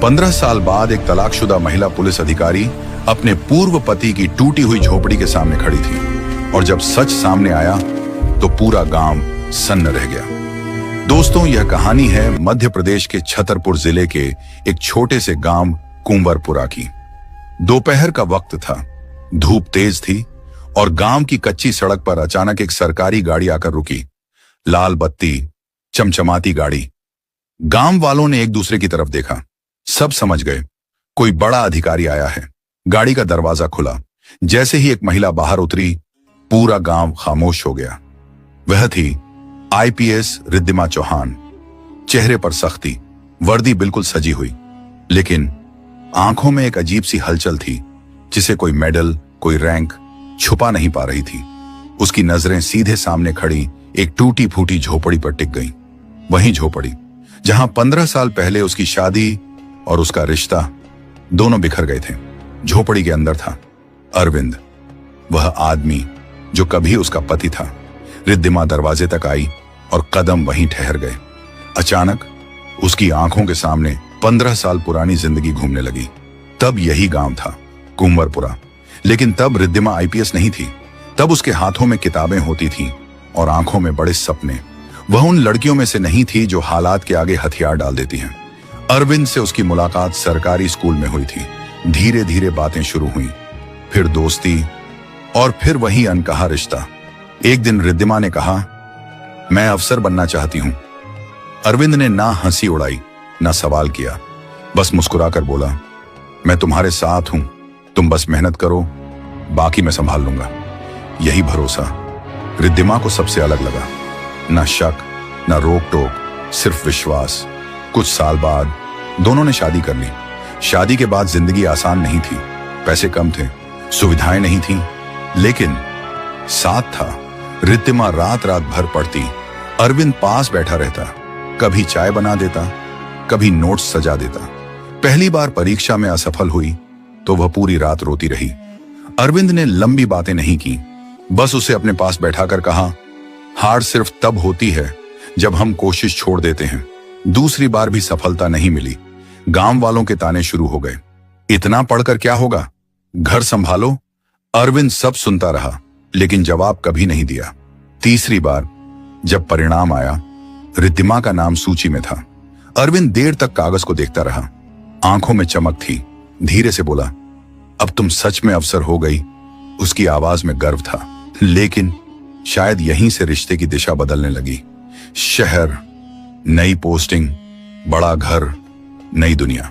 15 साल बाद एक तलाकशुदा महिला पुलिस अधिकारी अपने पूर्व पति की टूटी हुई झोपड़ी के सामने खड़ी थी और जब सच सामने आया तो पूरा गांव सन्न रह गया। दोस्तों, यह कहानी है मध्य प्रदेश के छतरपुर जिले के एक छोटे से गांव कुंवरपुरा की। दोपहर का वक्त था, धूप तेज थी और गांव की कच्ची सड़क पर अचानक एक सरकारी गाड़ी आकर रुकी। लाल बत्ती, चमचमाती गाड़ी। गांव वालों ने एक दूसरे की तरफ देखा। सब समझ गए, कोई बड़ा अधिकारी आया है। गाड़ी का दरवाजा खुला। जैसे ही एक महिला बाहर उतरी, पूरा गांव खामोश हो गया। वह थी आईपीएस रिद्धिमा चौहान। चेहरे पर सख्ती, वर्दी बिल्कुल सजी हुई, लेकिन आंखों में एक अजीब सी हलचल थी जिसे कोई मेडल, कोई रैंक छुपा नहीं पा रही थी। उसकी नजरें सीधे सामने खड़ी एक टूटी फूटी झोपड़ी पर टिक गईं। वही झोपड़ी जहां 15 साल पहले उसकी शादी और उसका रिश्ता दोनों बिखर गए थे। झोपड़ी के अंदर था अरविंद, वह आदमी जो कभी उसका पति था। रिद्धिमा दरवाजे तक आई और कदम वहीं ठहर गए। अचानक उसकी आंखों के सामने 15 साल पुरानी जिंदगी घूमने लगी। तब यही गांव था, कुंवरपुरा। लेकिन तब रिद्धिमा आईपीएस नहीं थी। तब उसके हाथों में किताबें होती थीं और आंखों में बड़े सपने। वह उन लड़कियों में से नहीं थी जो हालात के आगे हथियार डाल देती हैं। अरविंद से उसकी मुलाकात सरकारी स्कूल में हुई थी। धीरे धीरे बातें शुरू हुई, फिर दोस्ती और फिर वही अनकहा रिश्ता। एक दिन रिद्धिमा ने कहा, मैं अफसर बनना चाहती हूं। अरविंद ने ना हंसी उड़ाई ना सवाल किया, बस मुस्कुराकर बोला, मैं तुम्हारे साथ हूं, तुम बस मेहनत करो, बाकी मैं संभाल लूंगा। यही भरोसा रिद्धिमा को सबसे अलग लगा। ना शक, ना रोक टोक, सिर्फ विश्वास। कुछ साल बाद दोनों ने शादी कर ली। शादी के बाद जिंदगी आसान नहीं थी। पैसे कम थे, सुविधाएं नहीं थीं, लेकिन साथ था। रिद्धिमा रात रात भर पढ़ती, अरविंद पास बैठा रहता। कभी चाय बना देता, कभी नोट्स सजा देता। पहली बार परीक्षा में असफल हुई तो वह पूरी रात रोती रही। अरविंद ने लंबी बातें नहीं की, बस उसे अपने पास बैठाकर कहा, हार सिर्फ तब होती है जब हम कोशिश छोड़ देते हैं। दूसरी बार भी सफलता नहीं मिली। गांव वालों के ताने शुरू हो गए, इतना पढ़कर क्या होगा, घर संभालो। अरविंद सब सुनता रहा, लेकिन जवाब कभी नहीं दिया। तीसरी बार जब परिणाम आया, रिद्धिमा का नाम सूची में था। अरविंद देर तक कागज को देखता रहा। आंखों में चमक थी। धीरे से बोला, अब तुम सच में अफसर हो गई। उसकी आवाज में गर्व था, लेकिन शायद यहीं से रिश्ते की दिशा बदलने लगी। शहर, नई पोस्टिंग, बड़ा घर, नई दुनिया।